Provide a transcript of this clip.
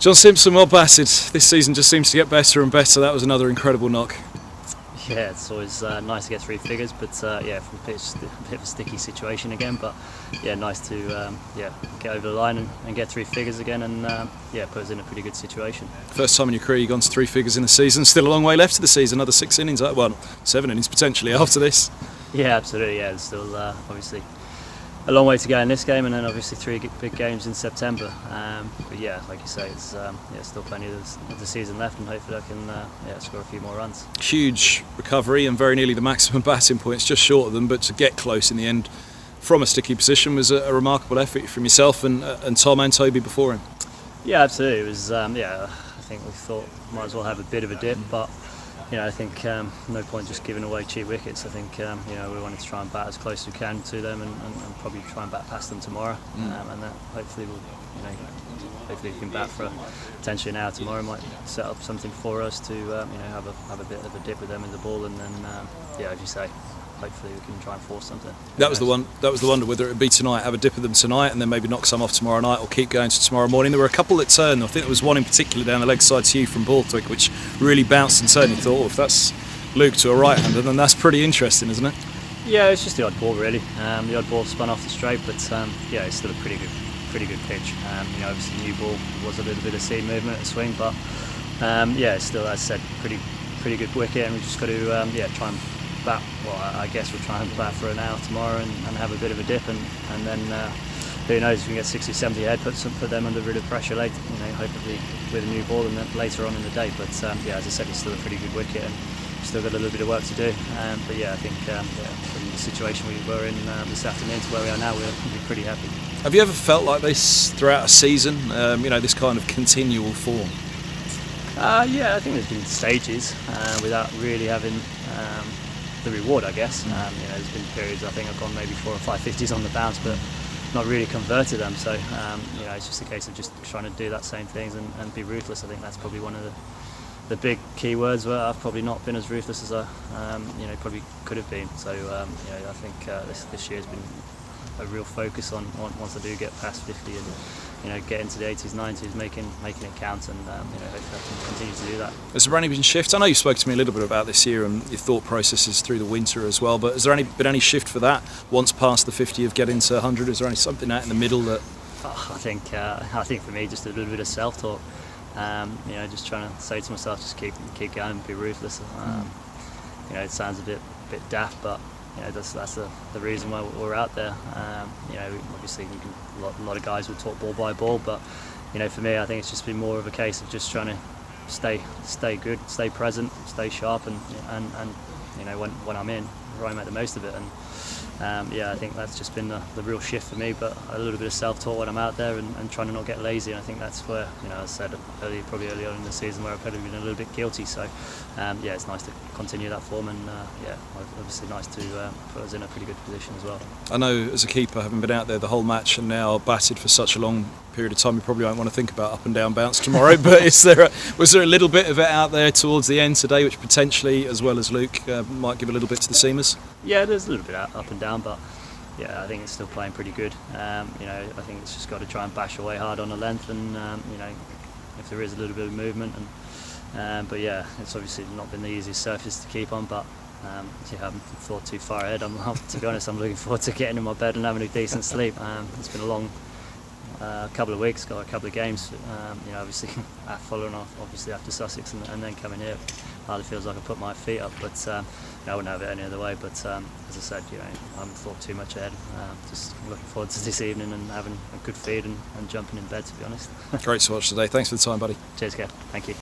John Simpson, well batted. This season just seems to get better and better. That was another incredible knock. Yeah, it's always nice to get three figures, but yeah, from the pitch, a bit of a sticky situation again. But yeah, nice to get over the line and get three figures again, and yeah, put us in a pretty good situation. First time in your career you've gone to three figures in a season. Still a long way left to the season. Another 6 innings, well, 7 innings potentially after this. Yeah, absolutely. Yeah, there's still obviously a long way to go in this game, and then obviously 3 big games in September. But yeah, like you say, it's still plenty of the season left, and hopefully I can score a few more runs. Huge recovery and very nearly the maximum batting points, just short of them, but to get close in the end from a sticky position was a remarkable effort from yourself and Tom and Toby before him. Yeah, absolutely. It was I think we thought might as well have a bit of a dip, but I think no point just giving away cheap wickets. I think we wanted to try and bat as close as we can to them, and probably try and bat past them tomorrow, and that hopefully hopefully we can bat for potentially an hour tomorrow. Might set up something for us to have a bit of a dip with them in the ball, and then as you say, hopefully we can try and force something. That was the wonder, whether it would be tonight, have a dip of them tonight, and then maybe knock some off tomorrow night, or keep going to tomorrow morning. There were a couple that turned. I think there was one in particular down the leg side to you from Borthwick, which really bounced and turned. You thought, if that's Luke to a right-hander, then that's pretty interesting, isn't it? Yeah, it's just the odd ball really. The odd ball spun off the straight, but yeah, it's still a pretty good pitch. Obviously the new ball was a little bit of seam movement at the swing, but yeah, it's still, as I said, pretty good wicket, and we just got to try and bat. Well, I guess we'll try and bat for an hour tomorrow and have a bit of a dip, and then who knows, if we can get 60, 70 ahead, put them under a bit of pressure later, hopefully with a new ball and then later on in the day. But yeah, as I said, it's still a pretty good wicket, and we've still got a little bit of work to do. But yeah, I think from the situation we were in this afternoon to where we are now, we're pretty happy. Have you ever felt like this throughout a season? This kind of continual form? Yeah, I think there's been stages without really having the reward, I guess. There's been periods I think I've gone maybe 4 or 5 50s on the bounce, but not really converted them. So it's just a case of just trying to do that same things and be ruthless. I think that's probably one of the big key words where I've probably not been as ruthless as I probably could have been. So I think this year has been a real focus on once I do get past 50 and get into the 80s, 90s, making it count, and hopefully I can continue to do that. Has there been shift? I know you spoke to me a little bit about this year and your thought processes through the winter as well, but has there been any shift for that once past the 50 of getting to 100? Is there something out in the middle that? I think for me, just a little bit of self-talk. Just trying to say to myself, just keep going, be ruthless. It sounds a bit daft, but that's the reason why we're out there. Obviously a lot of guys will talk ball by ball, but for me, I think it's just been more of a case of just trying to stay good, stay present, stay sharp, and when I'm in, try and make the most of it. And I think that's just been the real shift for me, but a little bit of self-talk when I'm out there, and trying to not get lazy. And I think that's where, as I said probably early on in the season, where I've probably been a little bit guilty. So it's nice to continue that form, and obviously nice to put us in a pretty good position as well. I know as a keeper, having been out there the whole match and now batted for such a long period of time, you probably won't want to think about up and down bounce tomorrow, but was there a little bit of it out there towards the end today, which potentially, as well as Luke, might give a little bit to the seamers? Yeah, there's a little bit up and down, but yeah, I think it's still playing pretty good. I think it's just got to try and bash away hard on the length, and if there is a little bit of movement, and but yeah, it's obviously not been the easiest surface to keep on, but I haven't thought too far ahead. To be honest, I'm looking forward to getting in my bed and having a decent sleep. It's been a long couple of weeks, got a couple of games, obviously following off obviously after Sussex, and then coming here, hardly feels like I put my feet up, but I wouldn't have it any other way. But as I said, I haven't thought too much ahead. Just looking forward to this evening and having a good feed and jumping in bed, to be honest. Great to watch today. Thanks for the time, buddy. Cheers, Kev. Thank you.